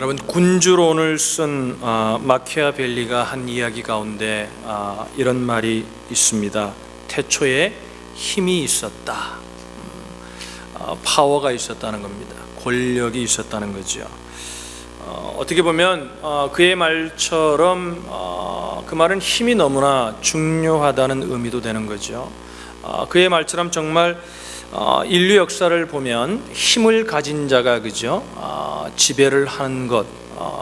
여러분, 군주론을 쓴 마키아벨리가 한 이야기 가운데 이런 말이 있습니다. 태초에 힘이 있었다, 파워가 있었다는 겁니다. 권력이 있었다는 거죠. 어떻게 보면 그의 말처럼 그 말은 힘이 너무나 중요하다는 의미도 되는 거죠. 그의 말처럼 정말 인류 역사를 보면 힘을 가진 자가 그죠? 지배를 하는 것.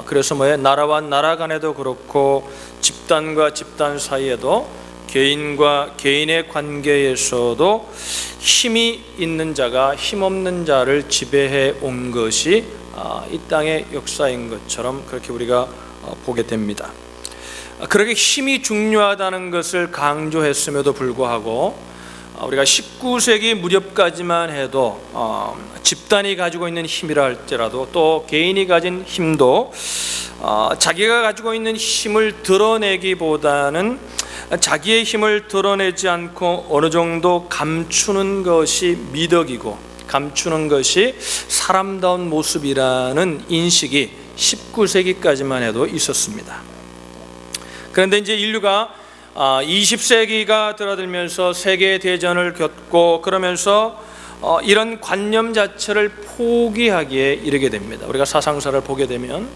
그래서 나라와 나라 간에도 그렇고 집단과 집단 사이에도 개인과 개인의 관계에서도 힘이 있는 자가 힘없는 자를 지배해 온 것이 이 땅의 역사인 것처럼 그렇게 우리가 보게 됩니다. 그렇게 힘이 중요하다는 것을 강조했음에도 불구하고 우리가 19세기 무렵까지만 해도 집단이 가지고 있는 힘이라 할지라도 또 개인이 가진 힘도 자기가 가지고 있는 힘을 드러내기보다는 자기의 힘을 드러내지 않고 어느 정도 감추는 것이 미덕이고 감추는 것이 사람다운 모습이라는 인식이 19세기까지만 해도 있었습니다. 그런데 이제 인류가 20세기가 들어들면서 세계대전을 겪고 그러면서 이런 관념 자체를 포기하기에 이르게 됩니다. 우리가 사상사를 보게 되면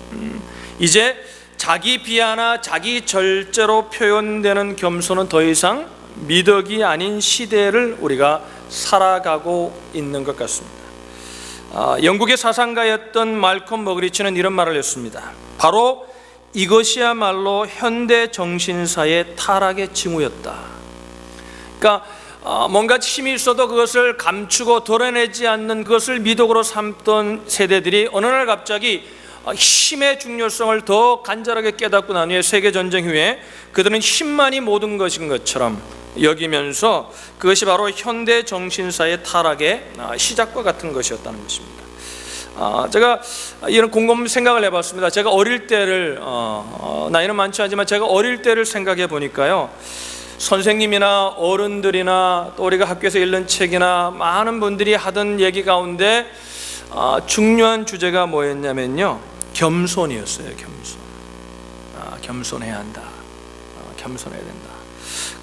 이제 자기 비하나 자기 절제로 표현되는 겸손은 더 이상 미덕이 아닌 시대를 우리가 살아가고 있는 것 같습니다. 영국의 사상가였던 말콤 머그리치는 이런 말을 했습니다. 바로 이것이야말로 현대 정신사의 타락의 징후였다. 그러니까 뭔가 힘이 있어도 그것을 감추고 드러내지 않는 그것을 미덕으로 삼던 세대들이 어느 날 갑자기 힘의 중요성을 더 간절하게 깨닫고 난 후에 세계전쟁 후에 그들은 힘만이 모든 것인 것처럼 여기면서 그것이 바로 현대 정신사의 타락의 시작과 같은 것이었다는 것입니다. 제가 이런 곰곰 생각을 해봤습니다. 제가 어릴 때를 나이는 많지 않지만 제가 어릴 때를 생각해 보니까요, 선생님이나 어른들이나 또 우리가 학교에서 읽는 책이나 많은 분들이 하던 얘기 가운데 중요한 주제가 뭐였냐면요, 겸손이었어요. 겸손해야 한다. 겸손해야 된다.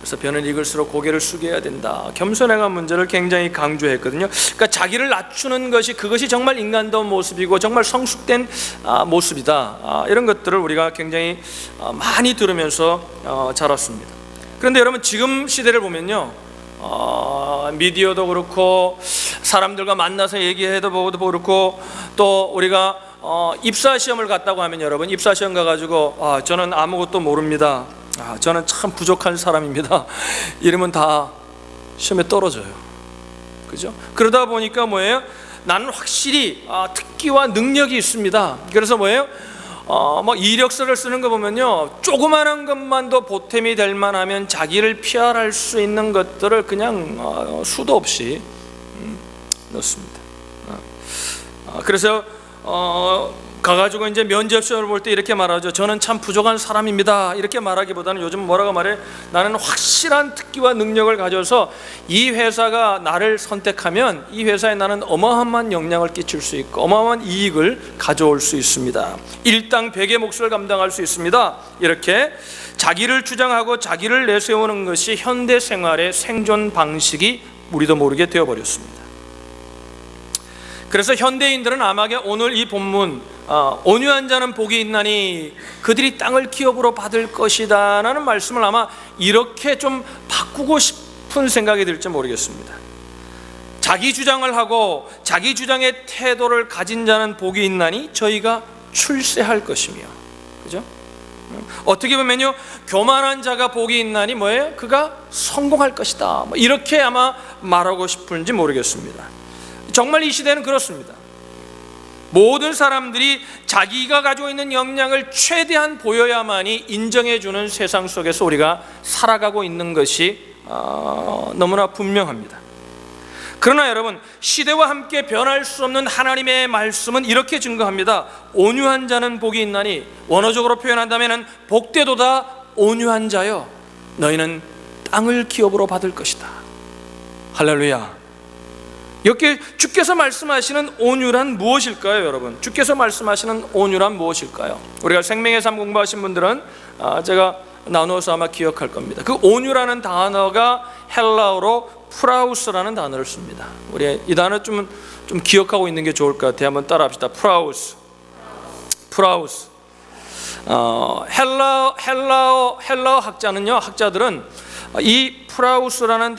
그래서 변을 익을수록 고개를 숙여야 된다. 겸손해가 문제를 굉장히 강조했거든요. 그러니까 자기를 낮추는 것이 그것이 정말 인간다운 모습이고 정말 성숙된 모습이다. 이런 것들을 우리가 굉장히 많이 들으면서 자랐습니다. 그런데 여러분, 지금 시대를 보면요, 미디어도 그렇고 사람들과 만나서 얘기해도 보고도 그렇고 또 우리가 입사시험을 갔다고 하면 여러분, 입사시험 가가지고 저는 아무것도 모릅니다, 저는 참 부족한 사람입니다, 이러면 다 시험에 떨어져요. 그죠? 그러다 보니까 뭐예요? 나는 확실히 특기와 능력이 있습니다. 그래서 뭐예요? 이력서를 쓰는 거 보면요, 조그마한 것만도 보탬이 될 만하면 자기를 PR할 수 있는 것들을 그냥 수도 없이 넣습니다. 그래서 가가지고 이제 면접 시험을 볼 때 이렇게 말하죠. 저는 참 부족한 사람입니다, 이렇게 말하기보다는 요즘 뭐라고 말해? 나는 확실한 특기와 능력을 가져서 이 회사가 나를 선택하면 이 회사에 나는 어마어마한 영향을 끼칠 수 있고 어마어마한 이익을 가져올 수 있습니다, 일당 100의 몫을 감당할 수 있습니다. 이렇게 자기를 주장하고 자기를 내세우는 것이 현대 생활의 생존 방식이 우리도 모르게 되어버렸습니다. 그래서 현대인들은 아마게 오늘 이 본문 온유한 자는 복이 있나니 그들이 땅을 기업으로 받을 것이다 라는 말씀을 아마 이렇게 좀 바꾸고 싶은 생각이 들지 모르겠습니다. 자기 주장을 하고 자기 주장의 태도를 가진 자는 복이 있나니 저희가 출세할 것이며, 그죠? 어떻게 보면요, 교만한 자가 복이 있나니 뭐예요? 그가 성공할 것이다, 이렇게 아마 말하고 싶은지 모르겠습니다. 정말 이 시대는 그렇습니다. 모든 사람들이 자기가 가지고 있는 역량을 최대한 보여야만이 인정해주는 세상 속에서 우리가 살아가고 있는 것이 너무나 분명합니다. 그러나 여러분, 시대와 함께 변할 수 없는 하나님의 말씀은 이렇게 증거합니다. 온유한 자는 복이 있나니, 원어적으로 표현한다면 복되도다 온유한 자여, 너희는 땅을 기업으로 받을 것이다. 할렐루야. 여기 주께서 말씀하시는 온유란 무엇일까요, 여러분? 주께서 말씀하시는 온유란 무엇일까요? 우리가 생명의 삶 공부하신 분들은 제가 나누어서 아마 기억할 겁니다. 그 온유라는 단어가 헬라어로 프라우스라는 단어를 씁니다. 우리 이 단어 좀 기억하고 있는 게 좋을 것 같아요. 한번 따라합시다. 프라우스. 헬라어 학자들은 이 프라우스라는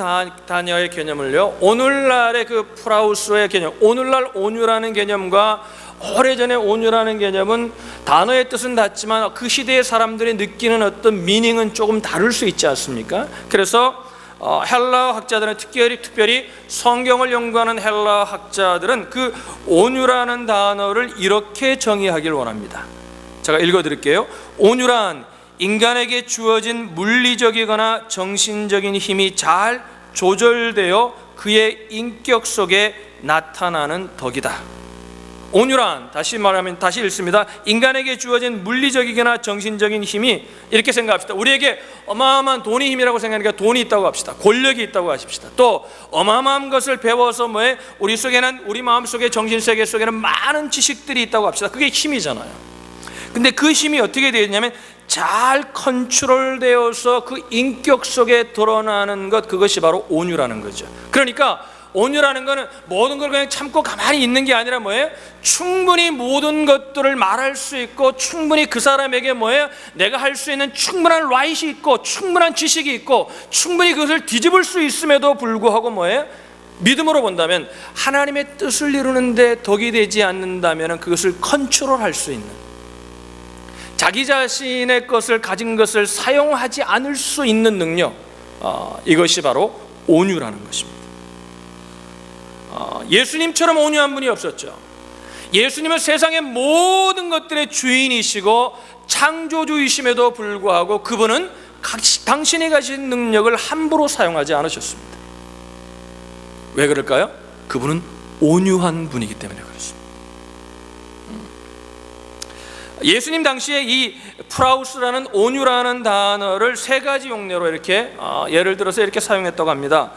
단어의 개념을요, 오늘날의 그 프라우스의 개념, 오늘날 온유라는 개념과 오래전에 온유라는 개념은 단어의 뜻은 같지만 그 시대의 사람들이 느끼는 어떤 미닝은 조금 다를 수 있지 않습니까? 그래서 헬라어 학자들은 특별히 성경을 연구하는 헬라어 학자들은 그 온유라는 단어를 이렇게 정의하길 원합니다. 제가 읽어드릴게요. 온유란 인간에게 주어진 물리적이거나 정신적인 힘이 잘 조절되어 그의 인격 속에 나타나는 덕이다. 온유란, 다시 읽습니다. 인간에게 주어진 물리적이거나 정신적인 힘이, 이렇게 생각합시다. 우리에게 어마어마한 돈이 힘이라고 생각하니까 돈이 있다고 합시다. 권력이 있다고 하십시다. 또 어마어마한 것을 배워서 우리 속에는, 우리 마음속에, 정신세계 속에는 많은 지식들이 있다고 합시다. 그게 힘이잖아요. 근데 그 힘이 어떻게 되어 있냐면 잘 컨트롤되어서 그 인격 속에 드러나는 것, 그것이 바로 온유라는 거죠. 그러니까 온유라는 것은 모든 걸 그냥 참고 가만히 있는 게 아니라 충분히 모든 것들을 말할 수 있고, 충분히 그 사람에게 내가 할 수 있는 충분한 라이트이 있고, 충분한 지식이 있고, 충분히 그것을 뒤집을 수 있음에도 불구하고 믿음으로 본다면 하나님의 뜻을 이루는데 덕이 되지 않는다면 그것을 컨트롤할 수 있는, 자기 자신의 것을, 가진 것을 사용하지 않을 수 있는 능력, 이것이 바로 온유라는 것입니다. 예수님처럼 온유한 분이 없었죠. 예수님은 세상의 모든 것들의 주인이시고 창조주이심에도 불구하고 그분은 당신이 가진 능력을 함부로 사용하지 않으셨습니다. 왜 그럴까요? 그분은 온유한 분이기 때문에 그렇습니다. 예수님 당시에 이 프라우스라는 온유라는 단어를 세 가지 용례로 이렇게 예를 들어서 이렇게 사용했다고 합니다.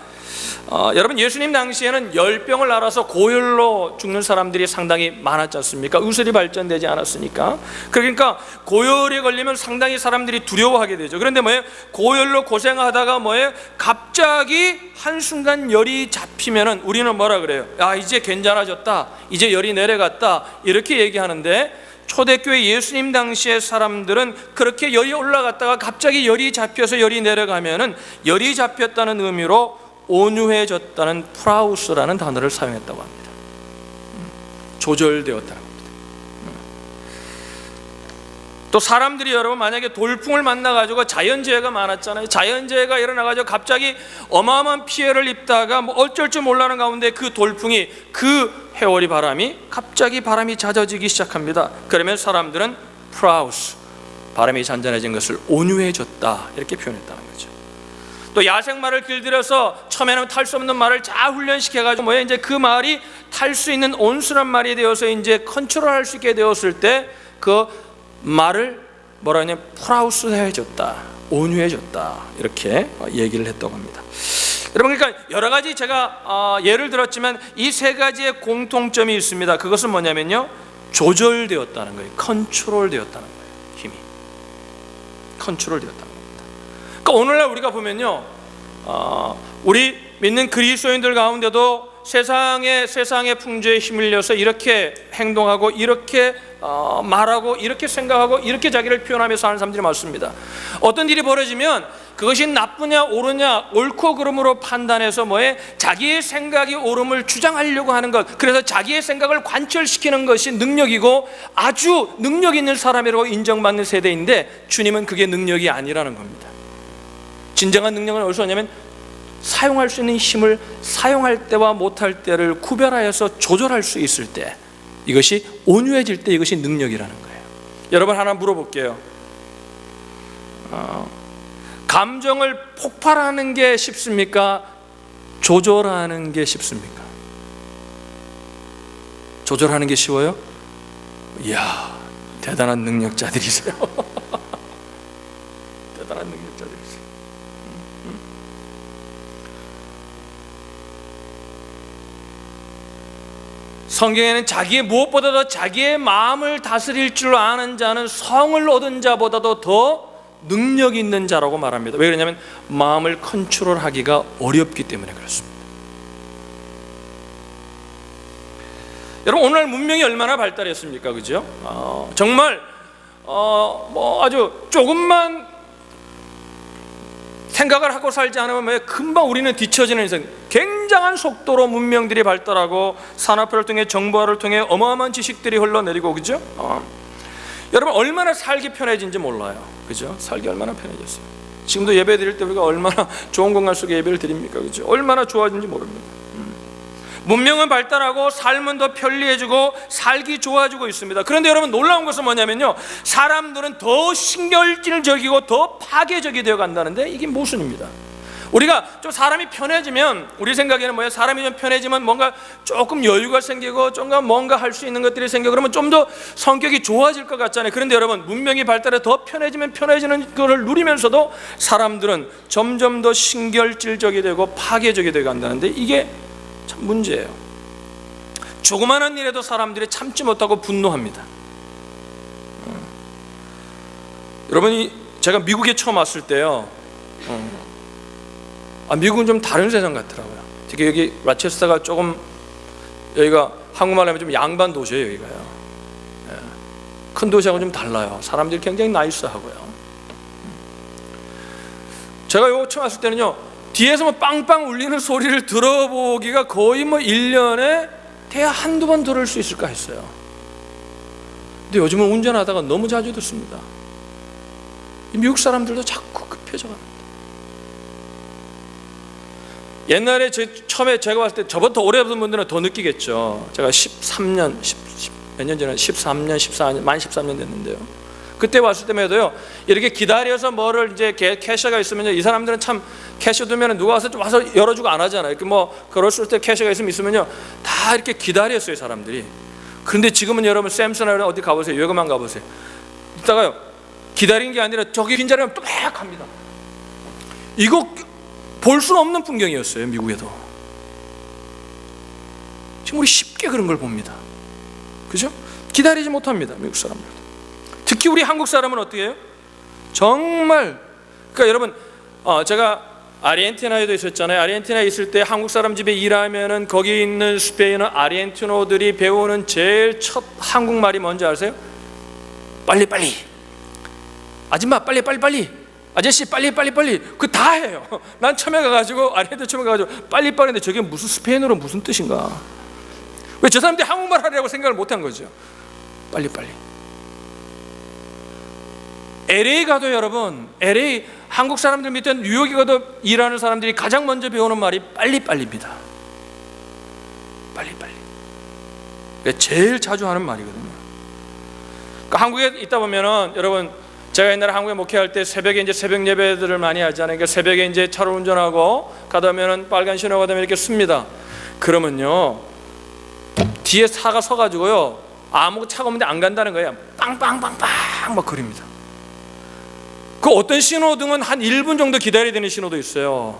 여러분, 예수님 당시에는 열병을 앓아서 고열로 죽는 사람들이 상당히 많았지 않습니까? 의술이 발전되지 않았으니까. 그러니까 고열에 걸리면 상당히 사람들이 두려워하게 되죠. 그런데 고열로 고생하다가 갑자기 한순간 열이 잡히면은 우리는 뭐라 그래요? 이제 괜찮아졌다, 이제 열이 내려갔다, 이렇게 얘기하는데, 초대교회 예수님 당시의 사람들은 그렇게 열이 올라갔다가 갑자기 열이 잡혀서 열이 내려가면은 열이 잡혔다는 의미로 온유해졌다는 프라우스라는 단어를 사용했다고 합니다. 조절되었다는 겁니다. 또 사람들이, 여러분, 만약에 돌풍을 만나가지고 자연재해가 많았잖아요. 자연재해가 일어나가지고 갑자기 어마어마한 피해를 입다가 어쩔 줄 몰라는 가운데 그 돌풍이, 그 해오리 바람이 갑자기 바람이 잦아지기 시작합니다. 그러면 사람들은 프라우스, 바람이 잔잔해진 것을 온유해졌다, 이렇게 표현했다는 거죠. 또 야생말을 길들여서 처음에는 탈 수 없는 말을 잘 훈련시켜가지고 이제 그 말이 탈 수 있는 온순한 말이 되어서 이제 컨트롤할 수 있게 되었을 때 그 말을 뭐라 하냐, 프라우스해졌다, 온유해졌다, 이렇게 얘기를 했다고 합니다. 여러분, 그러니까 여러 가지 제가 예를 들었지만 이 세 가지의 공통점이 있습니다. 그것은 뭐냐면요, 조절되었다는 거예요. 컨트롤되었다는 거예요. 힘이 컨트롤되었다는 겁니다. 그러니까 오늘날 우리가 보면요, 우리 믿는 그리스도인들 가운데도 세상의 풍조에 힘을려서 이렇게 행동하고, 이렇게 말하고, 이렇게 생각하고, 이렇게 자기를 표현하며 사는 사람들이 많습니다. 어떤 일이 벌어지면 그것이 나쁘냐 옳으냐, 옳고 그름으로 판단해서 자기의 생각이 옳음을 주장하려고 하는 것, 그래서 자기의 생각을 관철시키는 것이 능력이고 아주 능력 있는 사람이라고 인정받는 세대인데, 주님은 그게 능력이 아니라는 겁니다. 진정한 능력은 어디서 오냐면 사용할 수 있는 힘을 사용할 때와 못할 때를 구별하여서 조절할 수 있을 때, 이것이 온유해질 때, 이것이 능력이라는 거예요. 여러분, 하나 물어볼게요. 감정을 폭발하는 게 쉽습니까? 조절하는 게 쉽습니까? 조절하는 게 쉬워요? 이야, 대단한 능력자들이세요. 대단한 능력자들이세요. 성경에는 무엇보다도 자기의 마음을 다스릴 줄 아는 자는 성을 얻은 자보다도 더 능력이 있는 자라고 말합니다. 왜 그러냐면 마음을 컨트롤하기가 어렵기 때문에 그렇습니다. 여러분, 오늘날 문명이 얼마나 발달했습니까? 그죠? 정말 아주 조금만 생각을 하고 살지 않으면 금방 우리는 뒤처지는 인생. 굉장한 속도로 문명들이 발달하고 산업화를 통해 정보화를 통해 어마어마한 지식들이 흘러내리고, 그죠? 여러분, 얼마나 살기 편해진지 몰라요. 그죠? 살기 얼마나 편해졌어요. 지금도 예배 드릴 때 우리가 얼마나 좋은 공간 속에 예배를 드립니까? 그죠? 얼마나 좋아진지 모릅니다. 문명은 발달하고 삶은 더 편리해지고 살기 좋아지고 있습니다. 그런데 여러분, 놀라운 것은 뭐냐면요, 사람들은 더 신경질적이고 더 파괴적이 되어 간다는데 이게 모순입니다. 우리가 좀 사람이 편해지면, 우리 생각에는 뭐예요? 사람이 좀 편해지면 뭔가 조금 여유가 생기고 좀 뭔가 할 수 있는 것들이 생겨, 그러면 좀 더 성격이 좋아질 것 같잖아요. 그런데 여러분, 문명이 발달해 더 편해지면 편해지는 것을 누리면서도 사람들은 점점 더 신경질적이 되고 파괴적이 되어 간다는데 이게 참 문제예요. 조그마한 일에도 사람들이 참지 못하고 분노합니다. 여러분이, 제가 미국에 처음 왔을 때요, 미국은 좀 다른 세상 같더라고요. 특히 여기 라체스터가 조금, 여기가 한국말로 하면 좀 양반 도시예요. 여기가요. 큰 도시하고 좀 달라요. 사람들이 굉장히 나이스하고요. 제가 여기 처음 왔을 때는요, 뒤에서 빵빵 울리는 소리를 들어보기가 거의 1년에 대략 한두 번 들을 수 있을까 했어요. 근데 요즘은 운전하다가 너무 자주 듣습니다. 미국 사람들도 자꾸 급해져 갑니다. 옛날에 처음에 제가 왔을 때, 저보다 더 오래 본 분들은 더 느끼겠죠. 제가 13년, 몇 년 전에 13년, 14년, 만 13년 됐는데요. 그때 왔을 때마다요, 이렇게 기다려서 뭐를 이제 캐셔가 있으면요, 이 사람들은 참 캐셔 두면 누가 와서 좀 와서 열어주고 안 하잖아요. 이렇게 그랬을 때 캐셔가 있으면요, 다 이렇게 기다렸어요, 사람들이. 그런데 지금은 여러분, 샘슨이나 어디 가보세요. 여기만 가보세요. 이따가요, 기다리는 게 아니라 저기 빈자리가 또 막 합니다. 이거 볼 수 없는 풍경이었어요, 미국에도. 지금 우리 쉽게 그런 걸 봅니다. 그죠? 기다리지 못합니다, 미국 사람들. 특히 우리 한국 사람은 어떻게 해요? 정말, 그러니까 여러분, 제가 아르헨티나에도 있었잖아요. 아르헨티나에 있을 때 한국 사람 집에 일하면은 거기 있는 스페인어 아르헨티노들이 배우는 제일 첫 한국말이 뭔지 아세요? 빨리빨리. 아줌마 빨리빨리. 아저씨 빨리빨리. 그 다 해요. 난 처음에 가가지고, 아르헨티나 처음에 가가지고 빨리빨리인데 저게 무슨 스페인어로 무슨 뜻인가? 왜 저 사람들이 한국말 하려고 생각을 못한 거죠? 빨리빨리. LA 가도 여러분, LA 한국 사람들 밑에 뉴욕에 가도 일하는 사람들이 가장 먼저 배우는 말이 빨리빨리입니다. 빨리빨리. 제일 자주 하는 말이거든요. 그러니까 한국에 있다 보면은, 여러분, 제가 옛날에 한국에 목회할 때 새벽에 이제 새벽 예배들을 많이 하잖아요. 그러니까 새벽에 이제 차를 운전하고 가다 보면은 빨간 신호가 되면 이렇게 씁니다. 그러면요, 뒤에 차가 서가지고요, 아무 차가 없는데 안 간다는 거예요. 빵빵빵빵 막 그립니다. 그 어떤 신호등은 한 1분 정도 기다려야 되는 신호도 있어요.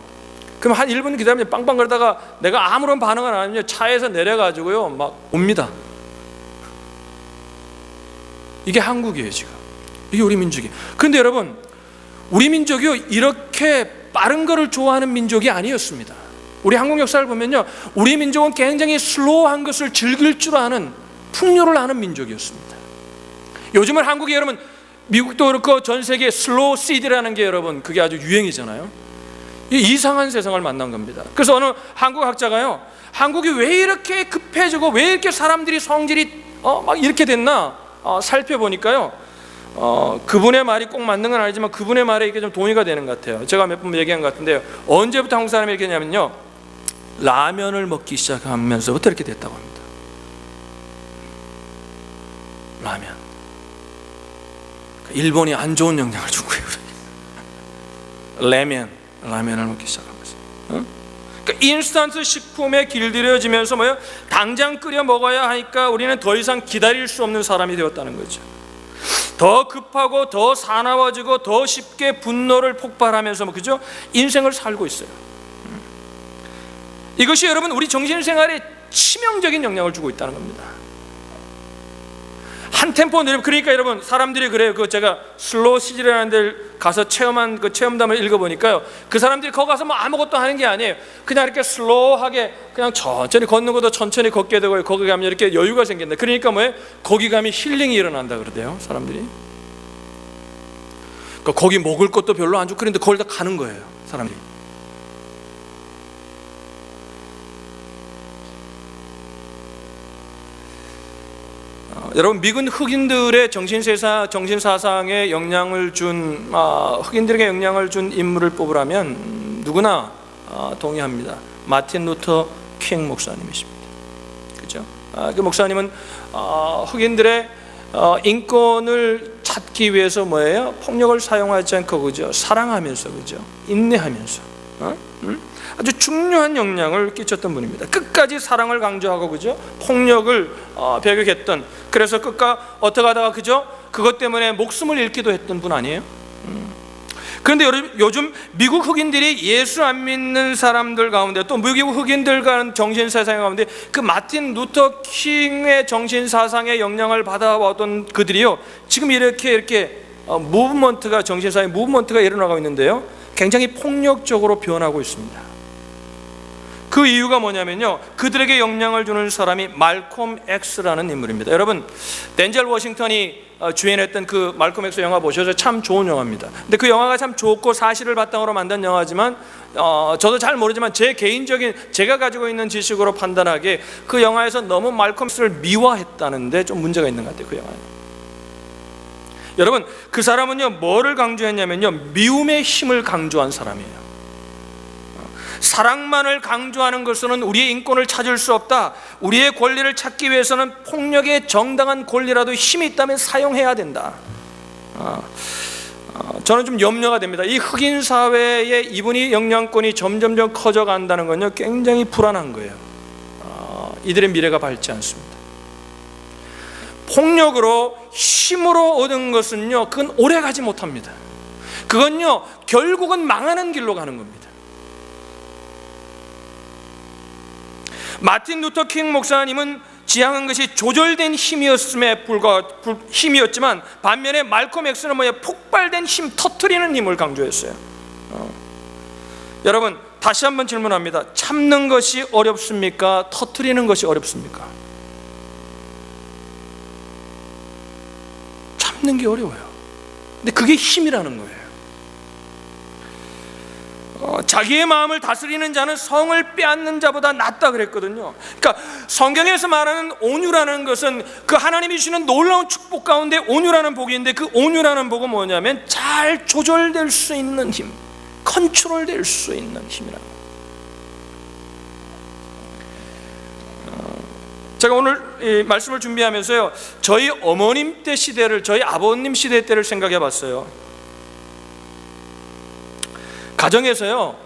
그럼 한 1분 기다리면 빵빵 그러다가 내가 아무런 반응을 안 하면 차에서 내려가지고요, 막 옵니다. 이게 한국이에요, 지금. 이게 우리 민족이에요. 그런데 여러분, 우리 민족이요, 이렇게 빠른 거를 좋아하는 민족이 아니었습니다. 우리 한국 역사를 보면요, 우리 민족은 굉장히 슬로우한 것을 즐길 줄 아는, 풍요를 아는 민족이었습니다. 요즘은 한국이, 여러분, 미국도 그렇고 전 세계 슬로우 시드라는 게 여러분, 그게 아주 유행이잖아요. 이상한 세상을 만난 겁니다. 그래서 어느 한국 학자가요, 한국이 왜 이렇게 급해지고 왜 이렇게 사람들이 성질이 막 이렇게 됐나 살펴보니까요, 그분의 말이 꼭 맞는 건 아니지만 그분의 말에 이게 좀 동의가 되는 것 같아요. 제가 몇 번 얘기한 것 같은데요, 언제부터 한국 사람이 이렇게 했냐면요, 라면을 먹기 시작하면서부터 이렇게 됐다고 합니다. 라면. 일본이 안 좋은 영향을 준 거예요. 라면을 먹기 시작하면서. 그러니까 인스턴트 식품에 길들여지면서 뭐예요? 당장 끓여 먹어야 하니까 우리는 더 이상 기다릴 수 없는 사람이 되었다는 거죠. 더 급하고 더 사나워지고 더 쉽게 분노를 폭발하면서 그죠? 인생을 살고 있어요. 이것이 여러분, 우리 정신생활의 치명적인 영향을 주고 있다는 겁니다. 한 템포 느리면, 그러니까 여러분 사람들이 그래요. 제가 슬로우 시즌이라는 데를 가서 체험한 그 체험담을 읽어보니까요, 그 사람들이 거기 가서 뭐 아무것도 하는 게 아니에요. 그냥 이렇게 슬로우하게 그냥 천천히 걷는 것도 천천히 걷게 되고, 거기 가면 이렇게 여유가 생긴다. 그러니까 뭐예요? 거기 가면 힐링이 일어난다 그러대요, 사람들이. 그러니까 거기 먹을 것도 별로 안 좋고 그런데 거기 다 가는 거예요, 사람들이. 여러분, 미군 흑인들의 정신사상에 영향을 준 흑인들에게 영향을 준 인물을 뽑으라면 누구나 동의합니다. 마틴 루터 킹 목사님이십니다. 그죠? 그 목사님은 흑인들의 인권을 찾기 위해서 뭐예요? 폭력을 사용하지 않고, 그죠? 사랑하면서, 그죠? 인내하면서 아주 중요한 영향을 끼쳤던 분입니다. 끝까지 사랑을 강조하고, 그죠? 폭력을 배격했던, 그래서 끝까 어떻게 하다가, 그죠? 그것 때문에 목숨을 잃기도 했던 분 아니에요? 그런데 요즘 미국 흑인들이 예수 안 믿는 사람들 가운데, 또 미국 흑인들 간 정신사상 가운데 그 마틴 루터 킹의 정신사상에 영향을 받아왔던 그들이요, 지금 이렇게 무브먼트가, 정신사상의 무브먼트가 일어나고 있는데요, 굉장히 폭력적으로 변하고 있습니다. 그 이유가 뭐냐면요, 그들에게 영향을 주는 사람이 말콤 X라는 인물입니다. 여러분, 덴젤 워싱턴이 주演했던 그 말콤 X 영화 보셔서 참 좋은 영화입니다. 근데 그 영화가 참 좋고 사실을 바탕으로 만든 영화지만 저도 잘 모르지만 제 개인적인, 제가 가지고 있는 지식으로 판단하기에 그 영화에서 너무 말콤 X를 미화했다는데 좀 문제가 있는 것 같아요, 그 영화에. 여러분, 그 사람은요 뭐를 강조했냐면요, 미움의 힘을 강조한 사람이에요. 사랑만을 강조하는 것은 우리의 인권을 찾을 수 없다, 우리의 권리를 찾기 위해서는 폭력의 정당한 권리라도 힘이 있다면 사용해야 된다. 저는 좀 염려가 됩니다. 이 흑인 사회에 이분이 영향권이 점점점 커져간다는 건요 굉장히 불안한 거예요. 이들의 미래가 밝지 않습니다. 폭력으로, 힘으로 얻은 것은요, 그건 오래 가지 못합니다. 그건요 결국은 망하는 길로 가는 겁니다. 마틴 루터 킹 목사님은 지향한 것이 조절된 힘이었지만 반면에 말콤 X는 뭐예요? 폭발된 힘, 터뜨리는 힘을 강조했어요. 여러분, 다시 한번 질문합니다. 참는 것이 어렵습니까? 터뜨리는 것이 어렵습니까? 참는 게 어려워요. 근데 그게 힘이라는 거예요. 자기의 마음을 다스리는 자는 성을 빼앗는 자보다 낫다 그랬거든요. 그러니까 성경에서 말하는 온유라는 것은 그 하나님이 주시는 놀라운 축복 가운데 온유라는 복인데, 그 온유라는 복은 뭐냐면 잘 조절될 수 있는 힘, 컨트롤될 수 있는 힘이라는 거예요. 제가 오늘 이 말씀을 준비하면서요, 저희 어머님 때 시대를, 저희 아버님 시대 때를 생각해 봤어요. 가정에서요,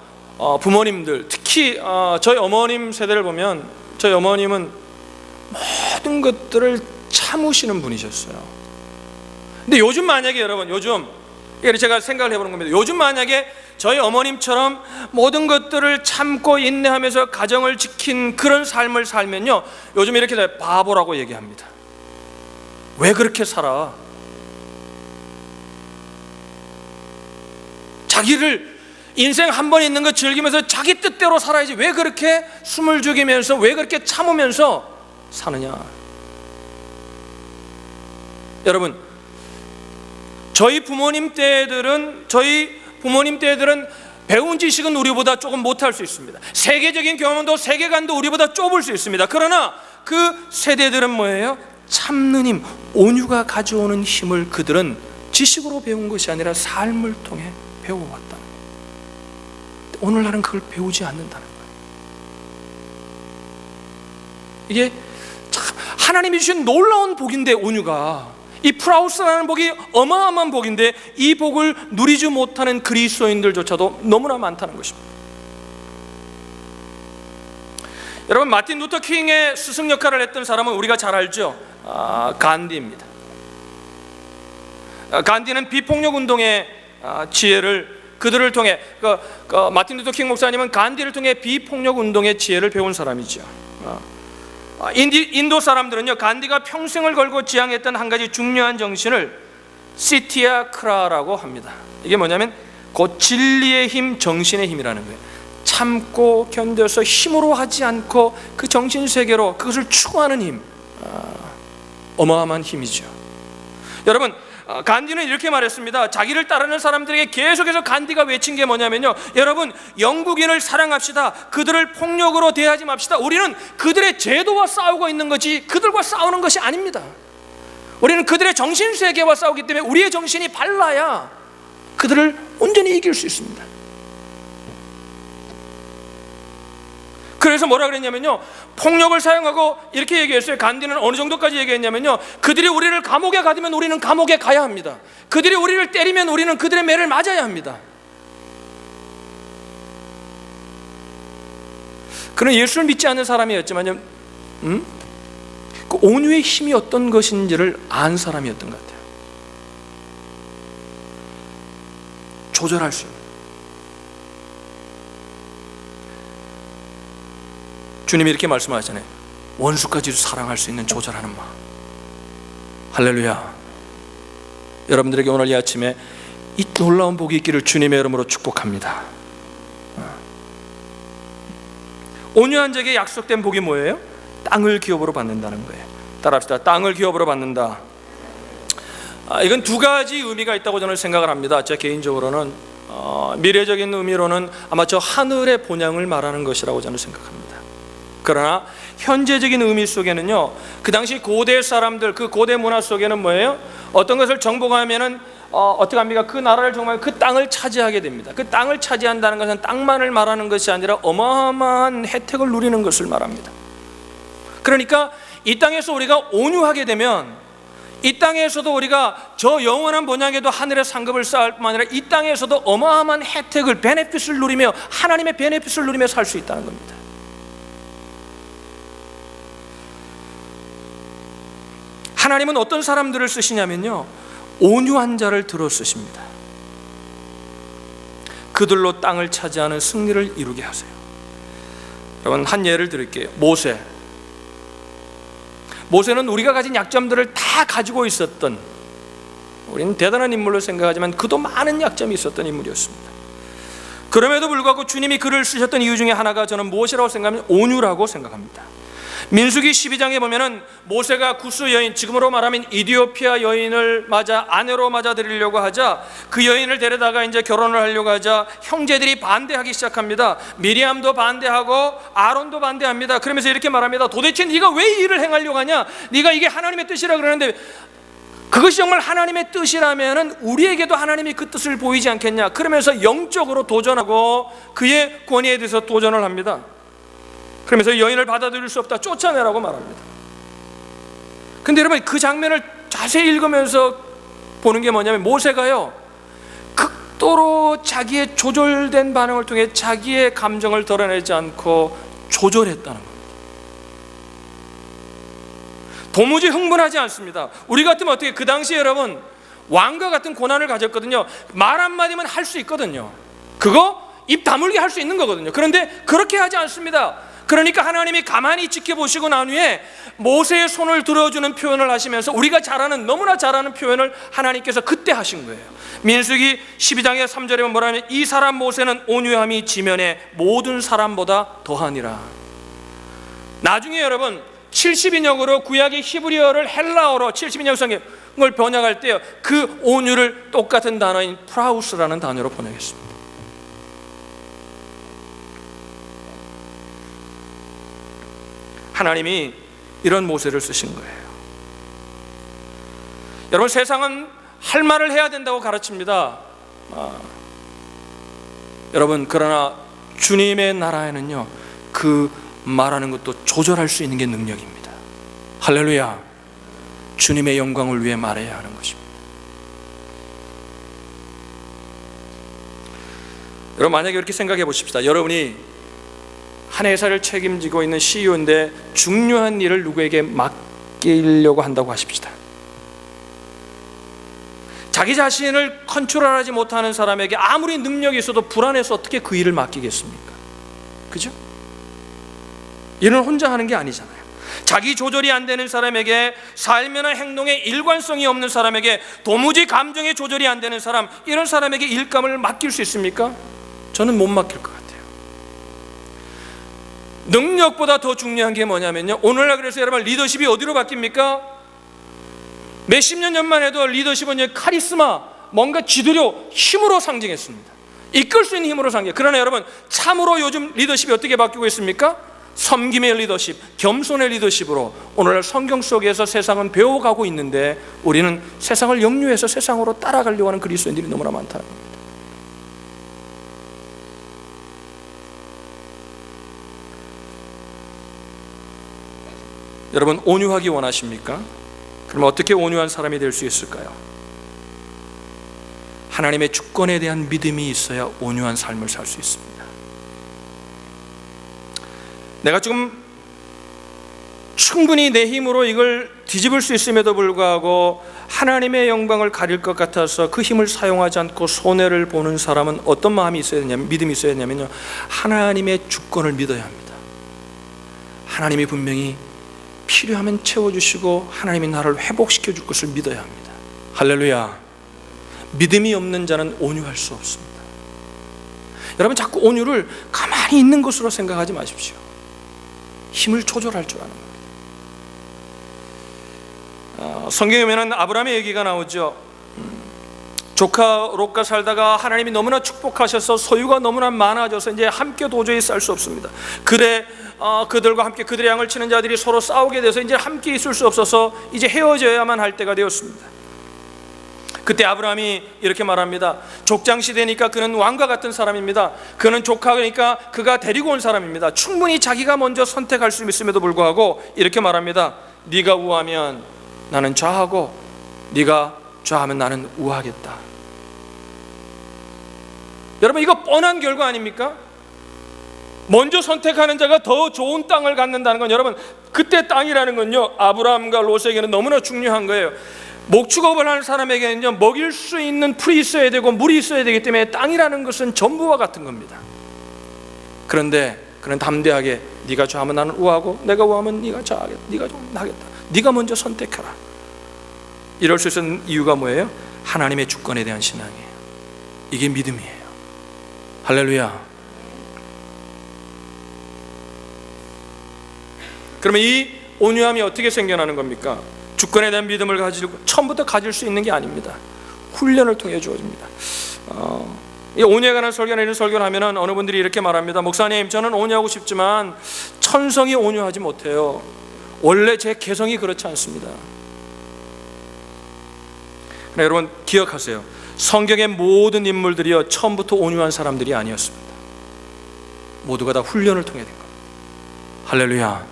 부모님들, 특히 저희 어머님 세대를 보면 저희 어머님은 모든 것들을 참으시는 분이셨어요. 근데 요즘 만약에, 여러분, 요즘 제가 생각을 해보는 겁니다. 요즘 만약에 저희 어머님처럼 모든 것들을 참고 인내하면서 가정을 지킨 그런 삶을 살면요, 요즘 이렇게 바보라고 얘기합니다. 왜 그렇게 살아? 자기를 인생 한 번 있는 거 즐기면서 자기 뜻대로 살아야지, 왜 그렇게 숨을 죽이면서, 왜 그렇게 참으면서 사느냐? 여러분, 저희 부모님 때들은 배운 지식은 우리보다 조금 못할 수 있습니다. 세계적인 경험도, 세계관도 우리보다 좁을 수 있습니다. 그러나 그 세대들은 뭐예요? 참는 힘, 온유가 가져오는 힘을 그들은 지식으로 배운 것이 아니라 삶을 통해 배워왔다는 거예요. 오늘날은 그걸 배우지 않는다는 거예요. 이게 참 하나님이 주신 놀라운 복인데, 온유가, 이 프라우스라는 복이 어마어마한 복인데 이 복을 누리지 못하는 그리스도인들조차도 너무나 많다는 것입니다. 여러분, 마틴 루터 킹의 스승 역할을 했던 사람은 우리가 잘 알죠. 간디입니다. 간디는 비폭력 운동의 지혜를 그들을 통해, 마틴 루터 킹 목사님은 간디를 통해 비폭력 운동의 지혜를 배운 사람이죠. 인도 사람들은요, 간디가 평생을 걸고 지향했던 한 가지 중요한 정신을 시티아 크라라고 합니다. 이게 뭐냐면 곧 진리의 힘, 정신의 힘이라는 거예요. 참고 견뎌서 힘으로 하지 않고 그 정신 세계로 그것을 추구하는 힘, 어마어마한 힘이죠. 여러분, 간디는 이렇게 말했습니다. 자기를 따르는 사람들에게 계속해서 간디가 외친 게 뭐냐면요, 여러분, 영국인을 사랑합시다. 그들을 폭력으로 대하지 맙시다. 우리는 그들의 제도와 싸우고 있는 거지 그들과 싸우는 것이 아닙니다. 우리는 그들의 정신세계와 싸우기 때문에 우리의 정신이 발라야 그들을 온전히 이길 수 있습니다. 그래서 뭐라 그랬냐면요, 폭력을 사용하고 이렇게 얘기했어요. 간디는 어느 정도까지 얘기했냐면요, 그들이 우리를 감옥에 가두면 우리는 감옥에 가야 합니다. 그들이 우리를 때리면 우리는 그들의 매를 맞아야 합니다. 그는 예수를 믿지 않는 사람이었지만요, 그 온유의 힘이 어떤 것인지를 안 사람이었던 것 같아요. 조절할 수 있는. 주님이 이렇게 말씀하시잖아요. 원수까지도 사랑할 수 있는 조절하는 마음. 할렐루야. 여러분들에게 오늘 이 아침에 이 놀라운 복이 있기를 주님의 이름으로 축복합니다. 온유한 자에게 약속된 복이 뭐예요? 땅을 기업으로 받는다는 거예요. 따라합시다. 땅을 기업으로 받는다. 이건 두 가지 의미가 있다고 저는 생각을 합니다. 제 개인적으로는 미래적인 의미로는 아마 저 하늘의 본향을 말하는 것이라고 저는 생각합니다. 그러나 현재적인 의미 속에는요, 그 당시 고대 사람들, 그 고대 문화 속에는 뭐예요? 어떤 것을 정복하면은 어떻게 합니까? 그 나라를 정말 그 땅을 차지하게 됩니다. 그 땅을 차지한다는 것은 땅만을 말하는 것이 아니라 어마어마한 혜택을 누리는 것을 말합니다. 그러니까 이 땅에서 우리가 온유하게 되면 이 땅에서도 우리가 저 영원한 본향에도 하늘의 상급을 쌓을 뿐만 아니라 이 땅에서도 어마어마한 혜택을, 베네핏을 누리며 하나님의 베네핏을 누리며 살 수 있다는 겁니다. 하나님은 어떤 사람들을 쓰시냐면요, 온유한 자를 들어 쓰십니다. 그들로 땅을 차지하는 승리를 이루게 하세요. 여러분, 한 예를 드릴게요. 모세는 우리가 가진 약점들을 다 가지고 있었던, 우리는 대단한 인물로 생각하지만 그도 많은 약점이 있었던 인물이었습니다. 그럼에도 불구하고 주님이 그를 쓰셨던 이유 중에 하나가 저는 무엇이라고 생각하면 온유라고 생각합니다. 민수기 12장에 보면은 모세가 구스 여인, 지금으로 말하면 이디오피아 여인을 아내로 맞아들이려고 하자, 그 여인을 데려다가 이제 결혼을 하려고 하자 형제들이 반대하기 시작합니다. 미리암도 반대하고 아론도 반대합니다. 그러면서 이렇게 말합니다. 도대체 네가 왜 이 일을 행하려고 하냐? 네가 이게 하나님의 뜻이라 그러는데 그것이 정말 하나님의 뜻이라면은 우리에게도 하나님이 그 뜻을 보이지 않겠냐? 그러면서 영적으로 도전하고 그의 권위에 대해서 도전을 합니다. 그러면서 여인을 받아들일 수 없다, 쫓아내라고 말합니다. 근데 여러분, 그 장면을 자세히 읽으면서 보는 게 뭐냐면 모세가요, 극도로 자기의 조절된 반응을 통해 자기의 감정을 드러내지 않고 조절했다는 겁니다. 도무지 흥분하지 않습니다. 우리 같으면 어떻게, 그 당시에 여러분 왕과 같은 고난을 가졌거든요. 말 한마디면 할 수 있거든요. 그거 입 다물게 할 수 있는 거거든요. 그런데 그렇게 하지 않습니다. 그러니까 하나님이 가만히 지켜보시고 난 후에 모세의 손을 들어주는 표현을 하시면서 우리가 너무나 잘하는 표현을 하나님께서 그때 하신 거예요. 민수기 12장의 3절에 보면 뭐라 하면, 이 사람 모세는 온유함이 지면에 모든 사람보다 더하니라. 나중에 여러분 70인역으로 구약의 히브리어를 헬라어로 70인역 성경을 번역할 때요, 그 온유를 똑같은 단어인 프라우스라는 단어로 번역했습니다. 하나님이 이런 모세를 쓰신 거예요. 여러분, 세상은 할 말을 해야 된다고 가르칩니다. 여러분, 그러나 주님의 나라에는요, 그 말하는 것도 조절할 수 있는 게 능력입니다. 할렐루야. 주님의 영광을 위해 말해야 하는 것입니다. 여러분, 만약에 이렇게 생각해 보십시다. 여러분이 한 회사를 책임지고 있는 CEO인데 중요한 일을 누구에게 맡기려고 한다고 하십시다. 자기 자신을 컨트롤하지 못하는 사람에게 아무리 능력이 있어도 불안해서 어떻게 그 일을 맡기겠습니까? 그죠? 일은 혼자 하는 게 아니잖아요. 자기 조절이 안 되는 사람에게, 삶이나 행동에 일관성이 없는 사람에게, 도무지 감정의 조절이 안 되는 사람, 이런 사람에게 일감을 맡길 수 있습니까? 저는 못 맡길 것 같아요. 능력보다 더 중요한 게 뭐냐면요, 오늘날 그래서 여러분 리더십이 어디로 바뀝니까? 몇십 년만 해도 리더십은 카리스마, 뭔가 지도력, 힘으로 상징했습니다. 이끌 수 있는 힘으로 상징. 그러나 여러분, 참으로 요즘 리더십이 어떻게 바뀌고 있습니까? 섬김의 리더십, 겸손의 리더십으로 오늘날 성경 속에서 세상은 배워가고 있는데, 우리는 세상을 역류해서 세상으로 따라가려고 하는 그리스도인들이 너무나 많다는 겁니다. 여러분, 온유하기 원하십니까? 그럼 어떻게 온유한 사람이 될 수 있을까요? 하나님의 주권에 대한 믿음이 있어야 온유한 삶을 살 수 있습니다. 내가 지금 충분히 내 힘으로 이걸 뒤집을 수 있음에도 불구하고 하나님의 영광을 가릴 것 같아서 그 힘을 사용하지 않고 손해를 보는 사람은 어떤 마음이 있어야 되냐면, 믿음이 있어야 되냐면요, 하나님의 주권을 믿어야 합니다. 하나님이 분명히 필요하면 채워주시고 하나님이 나를 회복시켜 줄 것을 믿어야 합니다. 할렐루야. 믿음이 없는 자는 온유할 수 없습니다. 여러분, 자꾸 온유를 가만히 있는 것으로 생각하지 마십시오. 힘을 조절할 줄 아는 겁니다. 성경에 보면 아브라함의 얘기가 나오죠. 조카 롯과 살다가 하나님이 너무나 축복하셔서 소유가 너무나 많아져서 이제 함께 도저히 살 수 없습니다. 그들과 함께 그들의 양을 치는 자들이 서로 싸우게 돼서 이제 함께 있을 수 없어서 이제 헤어져야만 할 때가 되었습니다. 그때 아브라함이 이렇게 말합니다. 족장 시대니까 그는 왕과 같은 사람입니다. 그는 조카니까 그가 데리고 온 사람입니다. 충분히 자기가 먼저 선택할 수 있음에도 불구하고 이렇게 말합니다. 네가 우하면 나는 좌하고 네가 좌하면 나는 우하겠다. 여러분, 이거 뻔한 결과 아닙니까? 먼저 선택하는 자가 더 좋은 땅을 갖는다는 건, 여러분, 그때 땅이라는 건요, 아브라함과 롯에게는 너무나 중요한 거예요. 목축업을 하는 사람에게는요, 먹일 수 있는 풀이 있어야 되고 물이 있어야 되기 때문에 땅이라는 것은 전부와 같은 겁니다. 그런데 그는 담대하게 네가 좌하면 나는 우하고 내가 우하면 네가 좌하겠다, 네가 좀 하겠다, 네가 먼저 선택해라. 이럴 수 있는 이유가 뭐예요? 하나님의 주권에 대한 신앙이에요. 이게 믿음이에요. 할렐루야. 그러면 이 온유함이 어떻게 생겨나는 겁니까? 주권에 대한 믿음을 가지고 처음부터 가질 수 있는 게 아닙니다. 훈련을 통해 주어집니다. 이 온유에 관한 설교나 이런 설교를 하면 어느 분들이 이렇게 말합니다. 목사님, 저는 온유하고 싶지만 천성이 온유하지 못해요. 원래 제 개성이 그렇지 않습니다. 그러나 여러분, 기억하세요. 성경의 모든 인물들이요, 처음부터 온유한 사람들이 아니었습니다. 모두가 다 훈련을 통해 된 겁니다. 할렐루야.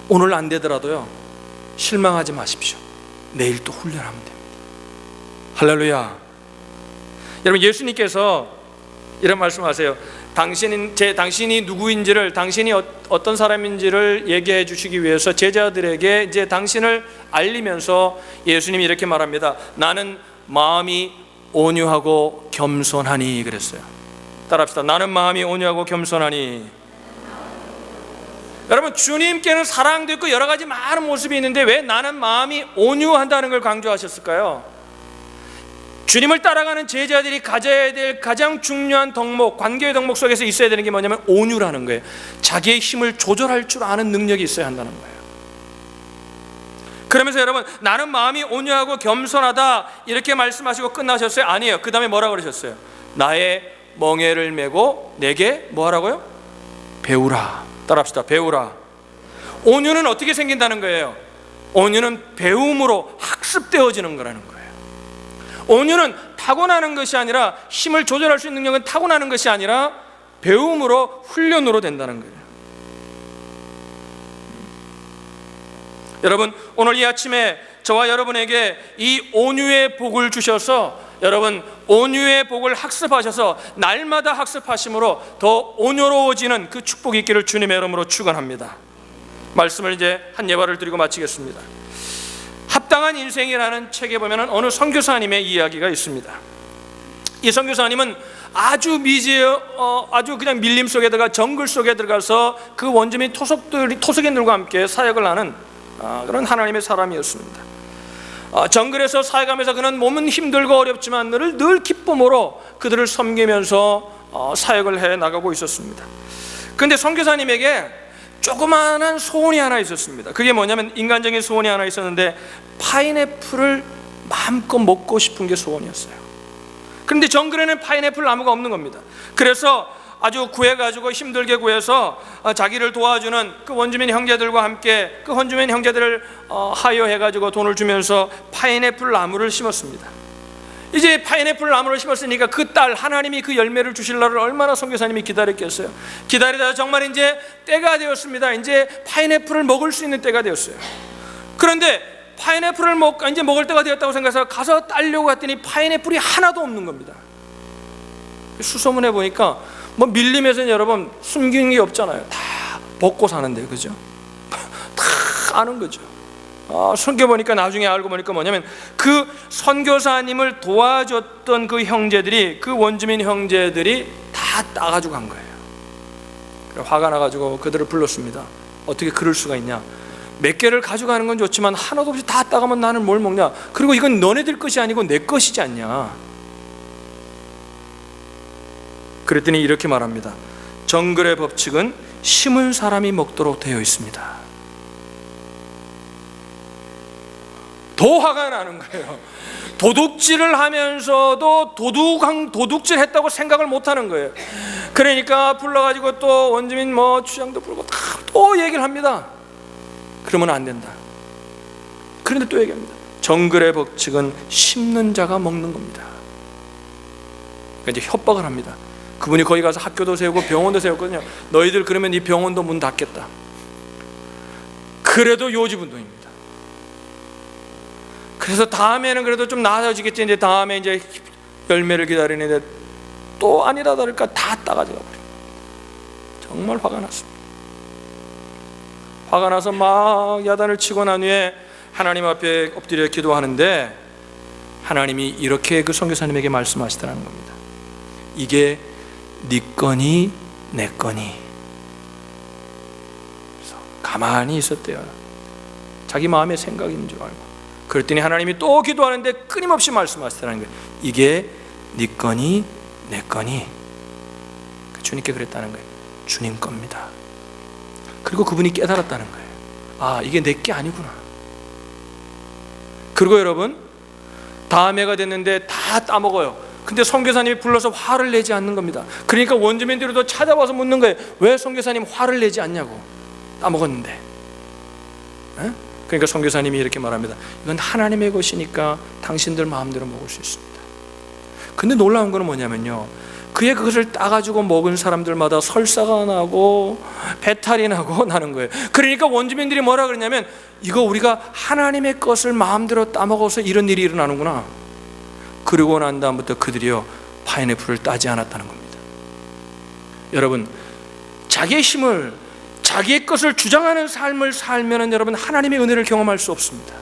오늘 안 되더라도요, 실망하지 마십시오. 내일 또 훈련하면 됩니다. 할렐루야. 여러분, 예수님께서 이런 말씀하세요. 당신이 누구인지를, 당신이 어떤 사람인지를 얘기해 주시기 위해서 제자들에게 이제 당신을 알리면서 예수님이 이렇게 말합니다. 나는 마음이 온유하고 겸손하니. 그랬어요. 따라합시다. 나는 마음이 온유하고 겸손하니. 여러분, 주님께는 사랑도 있고 여러 가지 많은 모습이 있는데 왜 나는 마음이 온유한다는 걸 강조하셨을까요? 주님을 따라가는 제자들이 가져야 될 가장 중요한 덕목, 관계의 덕목 속에서 있어야 되는 게 뭐냐면 온유라는 거예요. 자기의 힘을 조절할 줄 아는 능력이 있어야 한다는 거예요. 그러면서 여러분, 나는 마음이 온유하고 겸손하다 이렇게 말씀하시고 끝나셨어요? 아니에요. 그 다음에 뭐라고 그러셨어요? 나의 멍에를 메고 내게 뭐 하라고요? 배우라. 따라합시다. 배우라. 온유는 어떻게 생긴다는 거예요? 온유는 배움으로 학습되어지는 거라는 거예요. 온유는 타고나는 것이 아니라, 힘을 조절할 수 있는 능력은 타고나는 것이 아니라 배움으로, 훈련으로 된다는 거예요. 여러분, 오늘 이 아침에 저와 여러분에게 이 온유의 복을 주셔서 여러분, 온유의 복을 학습하셔서 날마다 학습하심으로 더 온유로워지는 그 축복이 있기를 주님의 이름으로 축원합니다. 말씀을 이제 한 예발을 드리고 마치겠습니다. 합당한 인생이라는 책에 보면 어느 선교사님의 이야기가 있습니다. 이 선교사님은 아주 아주 그냥 밀림 속에 들어가 정글 속에 들어가서 그 원주민 토속인들과 함께 사역을 하는 그런 하나님의 사람이었습니다. 정글에서 사역하면서 그는 몸은 힘들고 어렵지만 늘 기쁨으로 그들을 섬기면서 사역을 해 나가고 있었습니다. 그런데 선교사님에게 조그마한 소원이 하나 있었습니다. 그게 뭐냐면 인간적인 소원이 하나 있었는데 파인애플을 마음껏 먹고 싶은 게 소원이었어요. 그런데 정글에는 파인애플 나무가 없는 겁니다. 그래서 아주 구해가지고 힘들게 구해서 자기를 도와주는 그 원주민 형제들과 함께 그 원주민 형제들을 하여해가지고 돈을 주면서 파인애플 나무를 심었습니다. 이제 파인애플 나무를 심었으니까 그 딸 하나님이 그 열매를 주실 날을 얼마나 선교사님이 기다렸겠어요. 기다리다가 정말 이제 때가 되었습니다. 이제 파인애플을 먹을 수 있는 때가 되었어요. 그런데 파인애플을 이제 먹을 때가 되었다고 생각해서 가서 따려고 했더니 파인애플이 하나도 없는 겁니다. 수소문해 보니까 뭐 밀림에서는 여러분 숨기는 게 없잖아요. 다 먹고 사는데, 그죠? 다 아는 거죠. 숨겨보니까 나중에 알고 보니까 뭐냐면 그 선교사님을 도와줬던 그 형제들이, 그 원주민 형제들이 다 따가지고 간 거예요. 화가 나가지고 그들을 불렀습니다. 어떻게 그럴 수가 있냐? 몇 개를 가져가는 건 좋지만 하나도 없이 다 따가면 나는 뭘 먹냐? 그리고 이건 너네들 것이 아니고 내 것이지 않냐? 그랬더니 이렇게 말합니다. 정글의 법칙은 심은 사람이 먹도록 되어 있습니다. 더 화가 나는 거예요. 도둑질을 하면서도 도둑질 했다고 생각을 못 하는 거예요. 그러니까 불러가지고 또 원주민 주장도 부르고 또 얘기를 합니다. 그러면 안 된다. 그런데 또 얘기합니다. 정글의 법칙은 심는 자가 먹는 겁니다. 그러니까 이제 협박을 합니다. 그분이 거기 가서 학교도 세우고 병원도 세웠거든요. 너희들 그러면 이 병원도 문 닫겠다. 그래도 요지분동입니다. 그래서 다음에는 그래도 좀 나아지겠지. 이제 다음에 이제 열매를 기다리는데 또 아니라 다를까 다 따가지고 버립니다. 정말 화가 났습니다. 화가 나서 막 야단을 치고 난 후에 하나님 앞에 엎드려 기도하는데 하나님이 이렇게 그 선교사님에게 말씀하시더라는 겁니다. 이게 네 거니 내 거니. 그래서 가만히 있었대요. 자기 마음의 생각인 줄 알고. 그랬더니 하나님이 또 기도하는데 끊임없이 말씀하시더라는 거예요. 이게 네 거니 내 거니. 주님께 그랬다는 거예요. 주님 겁니다. 그리고 그분이 깨달았다는 거예요. 이게 내 게 아니구나. 그리고 여러분, 다음 해가 됐는데 다 따먹어요. 근데 선교사님이 불러서 화를 내지 않는 겁니다. 그러니까 원주민들도 찾아와서 묻는 거예요. 왜 선교사님 화를 내지 않냐고. 따먹었는데. 그러니까 선교사님이 이렇게 말합니다. 이건 하나님의 것이니까 당신들 마음대로 먹을 수 있습니다. 근데 놀라운 거는 뭐냐면요, 그의 그것을 따가지고 먹은 사람들마다 설사가 나고 배탈이 나고 나는 거예요. 그러니까 원주민들이 뭐라 그러냐면, 이거 우리가 하나님의 것을 마음대로 따먹어서 이런 일이 일어나는구나. 그러고 난 다음부터 그들이요 파인애플을 따지 않았다는 겁니다. 여러분, 자기의 힘을, 자기의 것을 주장하는 삶을 살면은 여러분 하나님의 은혜를 경험할 수 없습니다.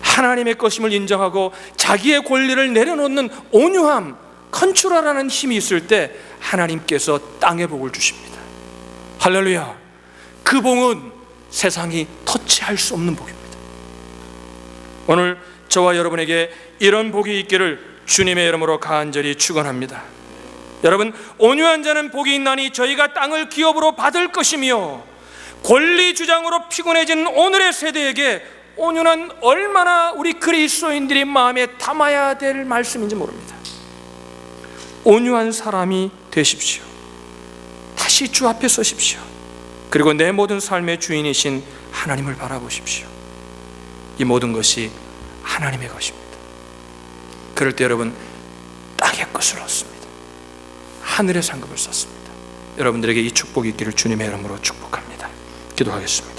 하나님의 것임을 인정하고 자기의 권리를 내려놓는 온유함, 컨트롤하는 힘이 있을 때 하나님께서 땅의 복을 주십니다. 할렐루야. 그 복은 세상이 터치할 수 없는 복입니다. 오늘 저와 여러분에게 이런 복이 있기를 주님의 이름으로 간절히 축원합니다. 여러분, 온유한 자는 복이 있나니 저희가 땅을 기업으로 받을 것이며, 권리 주장으로 피곤해진 오늘의 세대에게 온유는 얼마나 우리 그리스도인들이 마음에 담아야 될 말씀인지 모릅니다. 온유한 사람이 되십시오. 다시 주 앞에 서십시오. 그리고 내 모든 삶의 주인이신 하나님을 바라보십시오. 이 모든 것이 하나님의 것입니다. 그럴 때 여러분, 땅의 것을 얻습니다. 하늘의 상급을 썼습니다. 여러분들에게 이 축복이 있기를 주님의 이름으로 축복합니다. 기도하겠습니다.